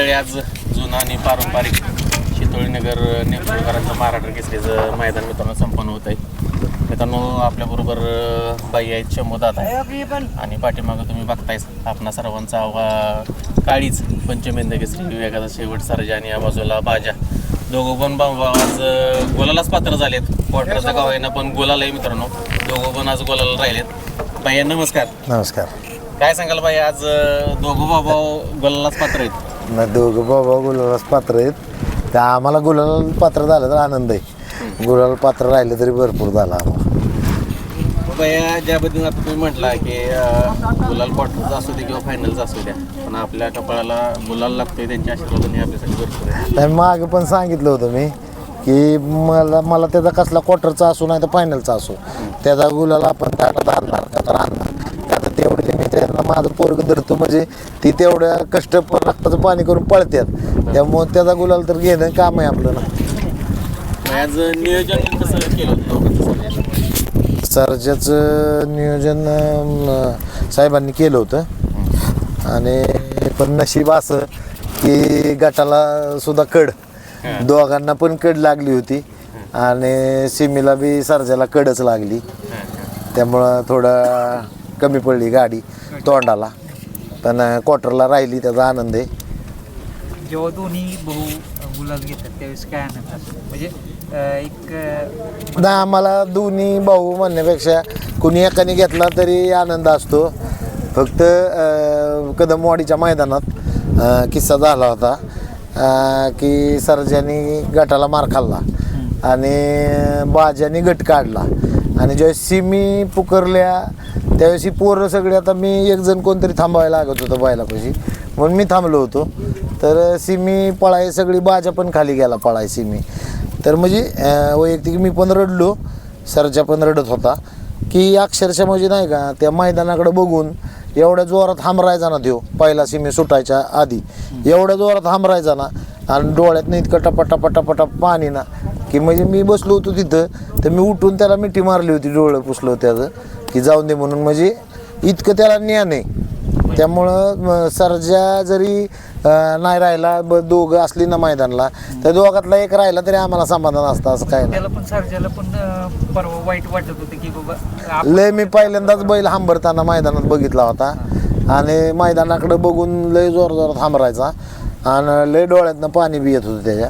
मंडळी, आज जुना आणि पारंपरिक शितोळीनगर नेपळकरांचं महाराष्ट्र केसरीचं मैदान मित्रांनो संपन्न होत आहे. मित्रांनो, आपल्याबरोबर बाई आहेत शंभूदादा आणि पाठीमागं तुम्ही बघतायच आपणा सर्वांचा काळीच पंचमेंद केसरी विवेकाचा शेवट सर्जा आणि या बाजूला बाजा. दोघं पण भाऊ आज गोलालाच पात्र झालेत. क्वार्टरचा गाव आहे ना, पण गोलाला आहे मित्रांनो. दोघं पण आज गोलाला राहिलेत. बाई नमस्कार. नमस्कार. काय सांगाल बाई, आज दोघं भाऊ गोलालाच पात्र आहेत? नाही, दोघं बाबा गुलालाच पात्र आहेत. त्या आम्हाला गुलाल पात्र झालं तर आनंद आहे. गुलाल पात्र राहिले तरी भरपूर झाला आम्हाला. बाया, ज्या पद्धतीने आता तुम्ही म्हटला की गुलाल क्वार्टरचा असू दे किंवा फायनलचा असू द्या, पण आपल्या कपाळाला गुलाल लागतोय, त्यांच्या आशीर्वादाने आपल्यासाठी भरपूर आहे. नाही, मागं पण सांगितलं होतं मी की मला त्याचा कसला क्वार्टरचा असो नाही तर फायनलचा असो, त्याचा गुलाल आपण त्याला धरणार का तर आणणार. आता तेवढे मी त्यांना माझं पोरग धरतो म्हणजे ती तेवढ्या कष्ट रक्ताचं पाणी करून पळतात, त्यामुळे त्याचा गुलाल तर घेणं काम आहे आपलं ना. आज नियोजन कसं केलं होतं? सर्जाचं नियोजन साहेबांनी केलं होतं आणि पण नशीब असं की गटाला सुद्धा कड, दोघांना पण कड लागली होती आणि सिमीला बी सर्जाला कडच लागली, त्यामुळं थोडं कमी पडली गाडी तोंडाला, पण क्वार्टरला राहिली, त्याचा आनंद आहे. जेव्हा दोन्ही भाऊ गुलाल घेतात त्यावेळेस काय आनंद असतो? म्हणजे एक नाही, आम्हाला दोन्ही भाऊ म्हणण्यापेक्षा कुणी एकाने घेतला तरी आनंद असतो. फक्त कदमवाडीच्या मैदानात किस्सा झाला होता की सर्जानी गटाला मार खाल्ला आणि बाजानी गट काढला आणि ज्यावेळेस सिमी पुकारल्या त्यावेळेस ही पोरं सगळे, आता मी एक जण कोणतरी थांबायला लागत होतं बैलापाशी म्हणून मी थांबलो होतो, तर सिमी पळाय सगळी, बाजा पण खाली गेला पळाय सिमी. तर म्हणजे वैयक्तिक मी पण रडलो, सर्जा पण रडत होता की अक्षरशः म्हणजे नाही का त्या मैदानाकडे बघून एवढ्या जोरात हामरायचा ना त्यो पहिला सिमी सुटायच्या आधी, एवढ्या जोरात हामरायचा ना आणि डोळ्यातनं इतकं टपाटपाटपाटा पाणी ना की म्हणजे मी बसलो होतो तिथं, तर मी उठून त्याला मिठी मारली होती, डोळं पुसलो त्याचं की जाऊन दे म्हणून, म्हणजे इतकं त्याला ज्ञान आहे. त्यामुळं सर्जा जरी नाही राहिला, दोघं असली ना मैदानला, तर दोघातला एक राहिला तरी आम्हाला समाधान असतं, असं काय नाही. त्याला पण सर्जाला पण परवा वाईट वाटत होतं की बाबा लय मी पहिल्यांदाच बैल हांबरताना मैदानात बघितला होता आणि मैदानाकडे बघून लय जोरात हांबरायचा आणि लय डोळ्यातनं पाणी बी येत होतं त्याच्या.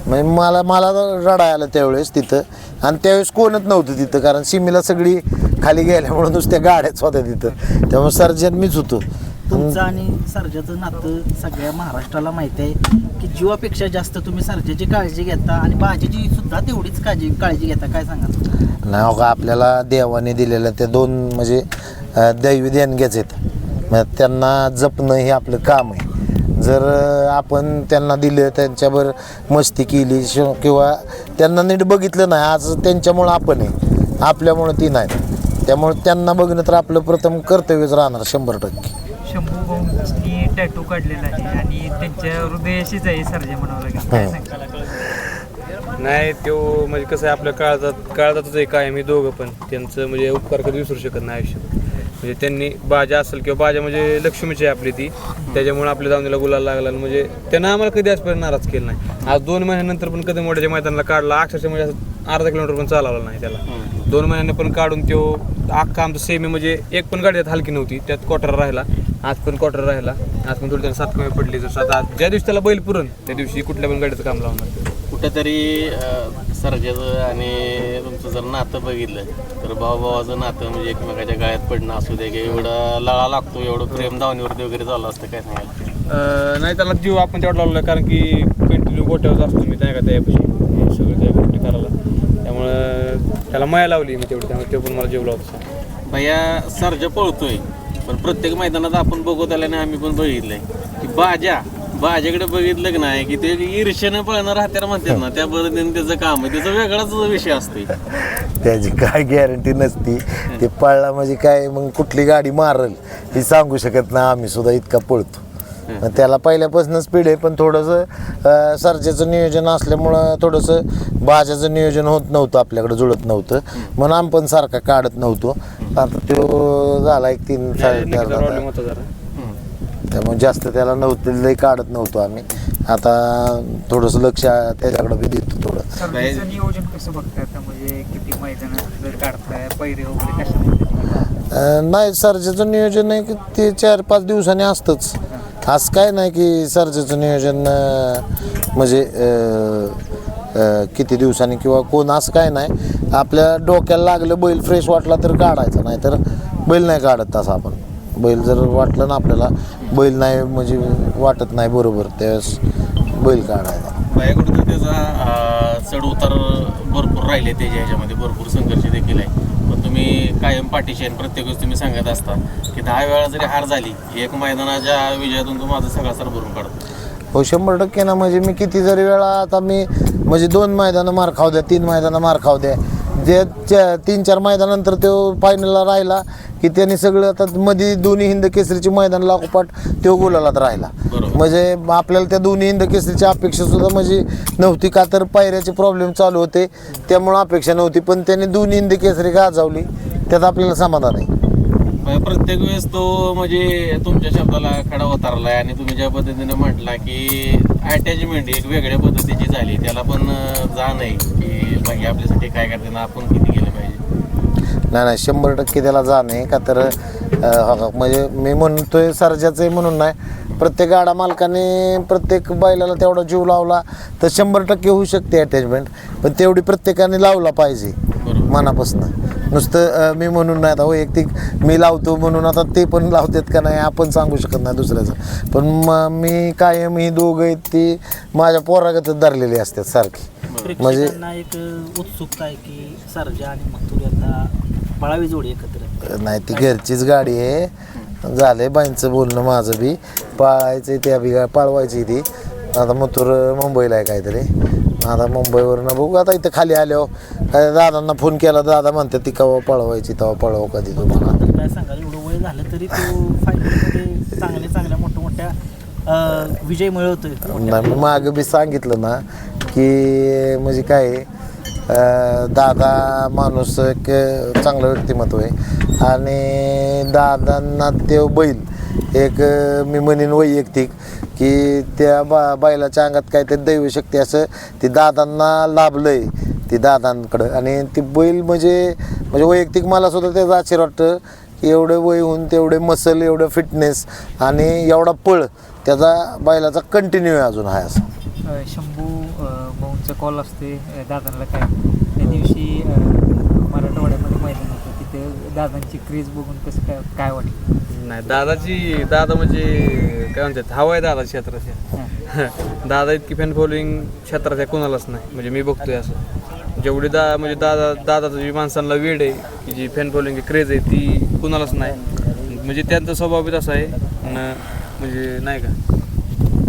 म्हणजे मला रडाय आलं त्यावेळेस तिथं, आणि त्यावेळेस कोणच नव्हतं तिथं, कारण सिमीला सगळी खाली गेल्यामुळे नुसत्या गाड्याच होत्या तिथं, त्यामुळे सर्जन मीच होतो. तुमचं आणि सर्जाचं नातं सगळ्या महाराष्ट्राला माहिती आहे की जीवापेक्षा जास्त तुम्ही सर्जाची काळजी घेता आणि बाजाची सुद्धा तेवढीच काळजी घेता. काय सांगा? नाही हो का, आपल्याला देवाने दिलेल्या त्या दोन म्हणजे दैवी देणग्याच आहेत, मग त्यांना जपणं हे आपलं काम आहे. जर आपण त्यांना दिलं, त्यांच्यावर मस्ती केली किंवा त्यांना नीट बघितलं नाही, आज त्यांच्यामुळं आपण आहे, आपल्यामुळं ती नाही, त्यामुळे त्यांना बघणं तर आपलं प्रथम कर्तव्यच राहणार 100%. शंभू भाऊंनी टॅटू काढलेला आहे आणि त्यांच्या हृदयाशीच आहे सर्जा म्हणावं लागेल. काय सांगाल? नाही, तो म्हणजे कसं आहे, आपल्या काळजातच आहे काय. मी दोघं पण त्यांचं म्हणजे उपकार कधी विसरू शकत नाही आयुष्यात. म्हणजे त्यांनी बाजा असेल किंवा बाजा म्हणजे लक्ष्मीची आहे आपली ती, त्याच्यामुळे आपल्या दावणीला गुलाल लागला. म्हणजे त्यांना आम्हाला कधी आजपर्यंत नाराज केलं नाही. आज 2 महिन्यानंतर पण कधी मोठ्याच्या मैदानाला काढला, अक्षरशः म्हणजे असं अर्धा किलोमीटर पण चालवला नाही त्याला. 2 महिन्याने पण काढून तो अख्खा आमचं सेमी, म्हणजे एक पण गाडी त्यात हलकी नव्हती, त्यात क्वार्टर राहिला, आज पण क्वार्टर राहिला, आज पण थोडी त्याला 7 कमी पडली. जर 7 ज्या दिवशी त्याला बैल पुरण त्या दिवशी कुठल्या पण गाडीचं काम लावणार. कुठेतरी सर्जाचं आणि तुमचं जर नातं बघितलं तर भावाचं नातं म्हणजे एकमेकाच्या गळ्यात पडणं असू दे की एवढा लळा लागतो, एवढं प्रेम दावणीवरती वगैरे झालं असतं. काय सांगाल? नाही, त्याला जीव आपण तेवढा लावला, कारण की कंटिन्यू गोट्यावर असतो मी त्या का त्यापाशी सगळं त्या गोष्टी करायला, त्यामुळं त्याला माया लावली मी तेवढी, त्यामुळे ते पण मला जीव लावतो. भैया, सर्जा पळतोय पण प्रत्येक मैदानात आपण बघत आल्याने आम्ही पण बघितलंय की बाजाकडे बघितलं की नाही की ते ईर्ष्यानं पळणार हत्यार म्हणतात ना, त्या पद्धतीने त्याचं काम आहे, त्याचा वेगळाच विषय असतो. त्याची काय गॅरंटी नसती, ते पळला म्हणजे काय मग कुठली गाडी मारल हे सांगू शकत नाही. आम्ही सुद्धा इतका पळतो, त्याला पहिल्यापासून स्पीड आहे, पण थोडंसं सर्जाचं नियोजन असल्यामुळं थोडंसं बाजाचं नियोजन होत नव्हतं, आपल्याकडे जुळत नव्हतं, म्हणून आम्ही पण सारखा काढत नव्हतो. आता तो झाला एक 3-4 त्यामुळे जास्त त्याला नव्हतं लई काढत नव्हतो आम्ही. आता थोडंसं लक्ष त्याच्याकडे बी देतो थोडं. सर्जेचं नियोजन कसं बघताय आता, म्हणजे किती मैदानात काढताय, पैरे वगैरे कशा पद्धतीने? नाही सर्जेचं नियोजन आहे की ते 4-5 दिवसांनी असतंच. असं काय नाही की सर्जेचं नियोजन म्हणजे किती दिवसांनी किंवा कोण असं काय नाही. आपल्या डोक्याला लागलं बैल फ्रेश वाटला तर काढायचं, नाही तर बैल नाही काढत. तसं आपण बैल जर वाटलं ना आपल्याला बैल नाही म्हणजे वाटत नाही बरोबर, त्यावेळेस बैल काढायचा. बायाकडून त्याचा चढ उतार भरपूर राहिले, त्याच्या ह्याच्यामध्ये भरपूर संघर्ष देखील आहे. पण तुम्ही कायम पाठीशी आणि प्रत्येक वेळेस तुम्ही सांगत असता की 10 वेळा जरी हार झाली, एक मैदानाच्या विजयातून तुम्ही माझं सगळा सर भरून काढतो. हो 100% ना. म्हणजे मी किती जरी वेळा आता मी म्हणजे 2 मैदानं मार खाऊ द्या, 3 मैदानं मार खाऊ द्या, जे 3-4 मैदानानंतर तो फायनलला राहिला की त्यांनी सगळं आता मध्ये दोन्ही हिंद केसरीची मैदान लागोपाठ तो गोलालाच राहिला. म्हणजे आपल्याला त्या दोन्ही हिंद केसरीची अपेक्षा सुद्धा म्हणजे नव्हती, का तर पायऱ्याचे प्रॉब्लेम चालू होते त्यामुळं अपेक्षा नव्हती. पण त्यांनी दोन्ही हिंद केसरी गाजवली, त्यात आपल्याला समाधान आहे. प्रत्येक वेळेस तो म्हणजे तुमच्या शब्दाला खडा उतारलाय आणि तुम्ही ज्या पद्धतीने म्हटला की अटॅचमेंट एक वेगळ्या पद्धतीची झाली, त्याला पण जाण आहे की बाकी आपल्यासाठी काय करते ना, आपण किती केलं पाहिजे. नाही 100% त्याला जाण आहे. का तर म्हणजे मी म्हणतोय सर्जाचं आहे म्हणून नाही, प्रत्येक गाडा मालकाने प्रत्येक बैलाला तेवढा जीव लावला तर 100% होऊ शकते अटॅचमेंट. पण तेवढी प्रत्येकाने लावला पाहिजे मनापासून. नुसतं मी म्हणून नाही, आता वैयक्तिक मी लावतो म्हणून आता ते पण लावतात का नाही आपण सांगू शकत नाही दुसऱ्याचं. पण मी कायम ही दोघं आहेत ती माझ्या पोरागतच धरलेली असतात सारखी. म्हणजे प्रेक्षकांना एक उत्सुकता आहे की सर्जा आणि मथुर यांना पळावी जोडी एकत्र. नाही ती घरचीच गाडी आहे. झालंय बाईंचं बोलणं माझं बी पाळायचं त्या बी पाळवायची ती. आता मथुर मुंबईला आहे काहीतरी, आता मुंबईवरनं बघू. आता इथं खाली आल्यावर काय दादांना फोन केला, दादा म्हणतात ती केव्हा पळवायची तेव्हा पळव कधी तुम्हाला. काय सांगाल, एवढं वय झालं तरी तो फायनलमध्ये चांगल्या मोठ्या विजय मिळवतोय. नाही मी मागं बी सांगितलं ना की म्हणजे काय दादा माणूस एक चांगलं व्यक्तिमत्व आहे आणि दादांना ते बैल एक मी म्हणेन वैयक्तिक की त्या बैलाच्या अंगात काहीतरी दैवशक्ती असं ती दादांना लाभलंय ती दादांकडं. आणि ती बैल म्हणजे वैयक्तिक मला सुद्धा त्याचं आश्चर्य वाटतं की एवढे वय होऊन तेवढे मसल, एवढं फिटनेस आणि एवढा पळ त्याचा बैलाचा कंटिन्यू आहे अजून आहे असं. शंभू भाऊंचा कॉल असते दादांना काय त्या दिवशी मराठवाड्यामध्ये मैदान होतं, तिथे दादांची क्रेज बघून कसं काय वाटलं? नाही दादा म्हणजे काय म्हणतात हवा आहे दादा क्षेत्राच्या. दादा इतकी फॅन फॉलोईंग क्षेत्राच्या कोणालाच नाही, म्हणजे मी बघतोय असं. जेवढी म्हणजे दादाचं जी माणसांना वेळ आहे की जी फॅन फॉलोईंग क्रेज आहे ती कुणालाच नाही. म्हणजे त्यांचा स्वभाव बी तसा आहे म्हणजे नाही का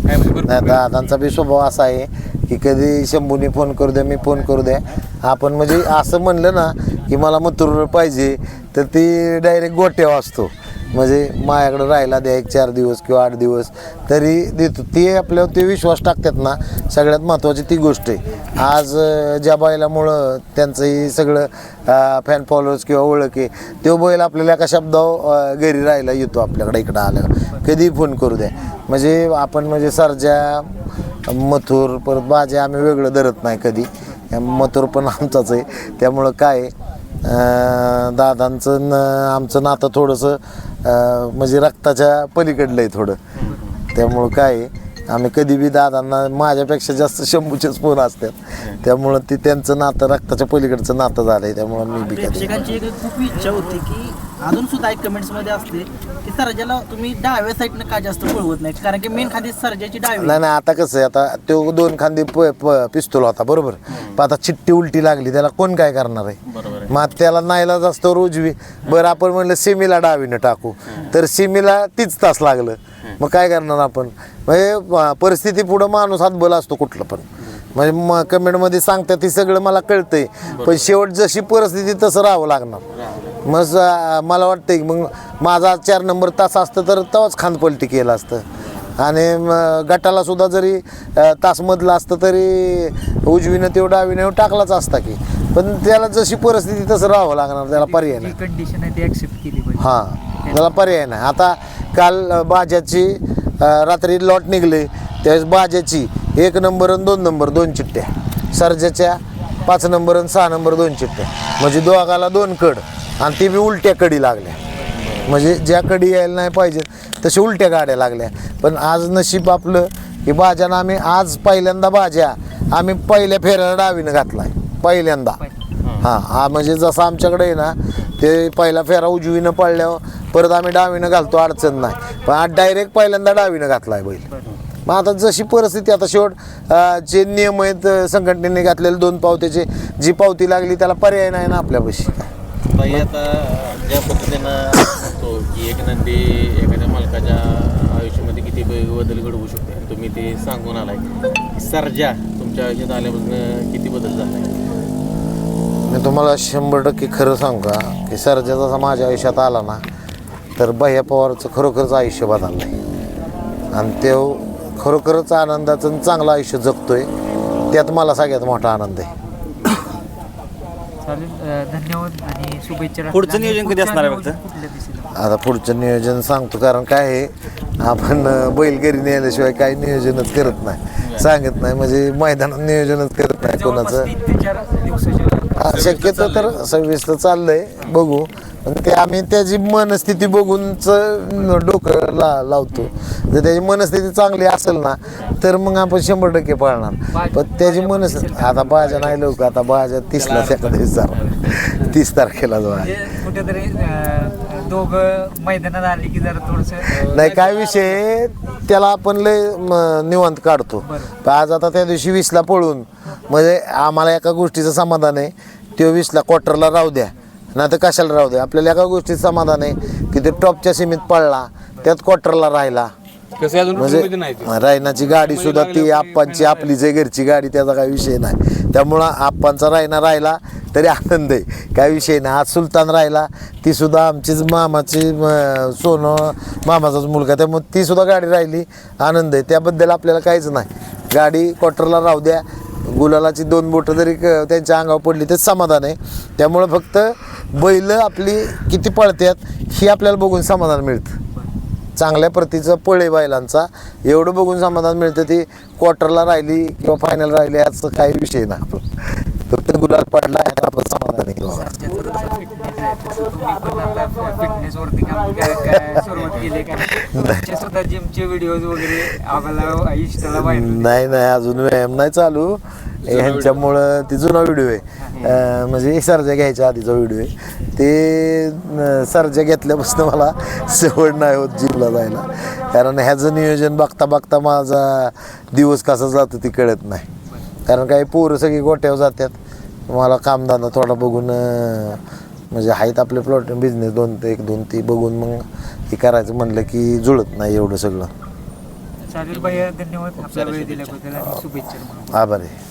काय म्हणजे दादांचा बी स्वभाव असा आहे की कधी शंभूने फोन करू द्या, मी फोन करू द्या, आपण म्हणजे असं म्हणलं ना की मला मथुर पाहिजे तर ती डायरेक्ट गोट्यावर असतो. म्हणजे माझ्याकडं राहायला द्या 1-4 दिवस किंवा 8 दिवस तरी देतो. ते आपल्यावर ते विश्वास टाकतात ना, सगळ्यात महत्त्वाची ती गोष्ट आहे. आज ज्या बैलामुळं त्यांचंही सगळं फॅन फॉलोअर्स किंवा ओळख आहे, तो बैल आपल्याला एका शब्दावर घरी राहायला येतो आपल्याकडे इकडं आलं कधी फोन करू द्या. म्हणजे आपण म्हणजे सर्जा मथुर परत बाजे आम्ही वेगळं धरत नाही कधी. मथुर पण आमचाच आहे. त्यामुळं काय दादांचं आमचं नातं थोडंसं म्हणजे रक्ताच्या पलीकडलं आहे थोडं. त्यामुळं काय आम्ही कधी बी दादांना माझ्यापेक्षा जास्त शंभूचेच फोन असतात. त्यामुळं ती त्यांचं नातं रक्ताच्या पलीकडचं नातं झालं आहे. त्यामुळं मी बी प्रेक्षकांची एक खूप इच्छा होती की अजून सुद्धा एक कमेंट्समध्ये असते की सर्जाला तुम्ही डाव्या साईडनं का जास्त पळवत नाही, कारण की मेन खांदी सर्जाची डावी. नाही आता कसं आहे, आता तो 2 खांदी पिस्तूल होता बरोबर, पण आता चिट्टी उलटी लागली त्याला कोण काय करणार आहे. मग त्याला नाईलाज असतो उजवी. बरं आपण म्हणलं सेमीला डावीनं टाकू तर सेमीला 30 तास लागलं. मग काय करणार आपण. म्हणजे परिस्थिती पुढं माणूस हातबल असतो कुठलं पण. म्हणजे कमेंटमध्ये सांगतात ती सगळं मला कळतंय, पण शेवट जशी परिस्थिती तसं राहावं लागणार. मग मला वाटतं की मग माझा 4 नंबर तास असतं तर तेव्हाच खांदपलटी केलं असतं. आणि गटाला सुद्धा जरी तासमधलं असतं तरी उजवीनं तेवढं डावीनं टाकलाच असता की. पण त्याला जशी परिस्थिती तसं राहावं लागणार, त्याला पर्याय नाही. कंडिशन आहे ती ऍक्सेप्ट केली पाहिजे. हां त्याला पर्याय नाही. आता काल बाजाची रात्री लॉट निघले त्यावेळेस बाजाची 1 नंबर आणि 2 नंबर 2 चिठ्ठ्या, सर्जाच्या 5 नंबर आणि 6 नंबर 2 चिठ्ठ्या, म्हणजे दोघाला 2 कड आणि ती बी उलट्या कडी लागल्या. म्हणजे ज्या कडी यायला नाही पाहिजे तशा उलट्या गाड्या लागल्या. पण आज नशीब आपलं की बाजानं आम्ही आज पहिल्यांदा बाजा आम्ही पहिल्या फेऱ्याला डावीनं घातला आहे पहिल्यांदा. हां म्हणजे जसं आमच्याकडे आहे ना ते पहिला फेरा उजवीनं पडल्यावर परत आम्ही डावीनं घालतो, अडचण नाही. पण आज डायरेक्ट पहिल्यांदा डावीनं घातला आहे बैल. मग आता जशी परिस्थिती आता शेवट जे नियम आहेत संघटनेने घातलेले 2 पावत्याचे, जी पावती लागली त्याला पर्याय नाही ना आपल्यापाशी. बाई आता ज्या पद्धतीनं म्हणतो की एक नंदी एखाद्या मालकाच्या आयुष्यामध्ये किती बदल घडवू शकते आणि तुम्ही ते सांगून आलाय. सर्जा तुमच्या आयुष्यात आल्यापासून किती बदल झाला आहे? मी तुम्हाला 100% खरं सांगू का की सर्जा जसा माझ्या आयुष्यात आला ना तर भैया पवारचं खरोखरच आयुष्य बदललं आहे आणि तो खरोखरच आनंदाचं आणि चांगलं आयुष्य जगतोय. त्यात मला सगळ्यात मोठा आनंद आहे. चालेल, धन्यवाद आणि शुभेच्छा. पुढचं नियोजन कधी असणार आहे फक्त? कुठल्या दिशेला? आता पुढचं नियोजन सांगतो, कारण काय आहे आपण बैल घरी नेल्याशिवाय काही नियोजनच करत नाही, सांगत नाही, म्हणजे मैदानात नियोजनच करत नाही कोणाचं. जवळपास 3 ते 4 दिवसाच्या शक्यतो तर 26 तर चाललंय, बघू. पण ते आम्ही त्याची मनस्थिती बघूनच डोकं लावतो. जर त्याची मनस्थिती चांगली असेल ना तर मग आपण 100% पाळणार. पण त्याची मनस्थिती आता बाजा नाही लोक, आता बाजा 30ला एका दिवसाला 30 तारखेला जो आहे. म्हणजे कुठेतरी दोघं मैदानात आले की जरा थोडंसं नाही काय विषय त्याला आपण लय निवांत काढतो. पण आज आता त्या दिवशी 20ला पळून म्हणजे आम्हाला एका गोष्टीचं समाधान आहे, तो 20ला क्वार्टरला राहू द्या नाही तर कशाला राहू द्या. आपल्याला एका गोष्टीचं समाधान आहे की ते टॉपच्या सीमेत पळला, त्यात क्वार्टरला राहिला. कसं अजून म्हणजे मध्ये नाही ते. रायनाची गाडी सुद्धा ती आप्पांची आपलीच आहे, घरची गाडी, त्याचा काही विषय नाही. त्यामुळं आप्पांचा रायना राहिला तरी आनंद आहे, काही विषय नाही. आज सुलतान राहिला, ती सुद्धा आमचीच मामाची सोनं मामाचाच मुलगा, त्यामुळे ती सुद्धा गाडी राहिली, आनंद आहे. त्याबद्दल आपल्याला काहीच नाही. गाडी क्वार्टरला राहू द्या, गुलालाची 2 बोटं जरी त्यांच्या अंगावर पडली तेच समाधान आहे. त्यामुळं फक्त बैल आपली किती पळतात ही आपल्याला बघून समाधान मिळतं. चांगल्या प्रतीचं पळे बैलांचा एवढं बघून समाधान मिळतं. ती क्वार्टरला राहिली किंवा फायनल राहिली याचा काही विषय नाही. आपण फक्त गुलाल पडला यात आपण समाधान आहे. फिटनेस वरती काम काय सुरुवात केली काय सुद्धा जिमचे व्हिडिओज वगैरे आम्हाला इंस्टाला पाहिजे. नाही अजून व्यायाम नाही चालू. ह्यांच्यामुळं ती जुना व्हिडिओ आहे, म्हणजे सर्जा घ्यायच्या आधीचा व्हिडिओ आहे. ते सर्जा घेतल्यापासून मला सवड नाही होत जिमला जायला, कारण ह्याचं नियोजन बघता माझा दिवस कसा जातो ती कळत नाही. कारण काही पोरं सगळी गोट्यावर जातात, मला कामधंदा थोडा बघून म्हणजे आहेत आपले प्लॉट बिझनेस 2-3 बघून मग हे करायचं म्हणलं की जुळत नाही एवढं सगळं. चालेल भैया, धन्यवाद आपला वेळ दिल्याबद्दल आणि शुभेच्छा. आभार आहे.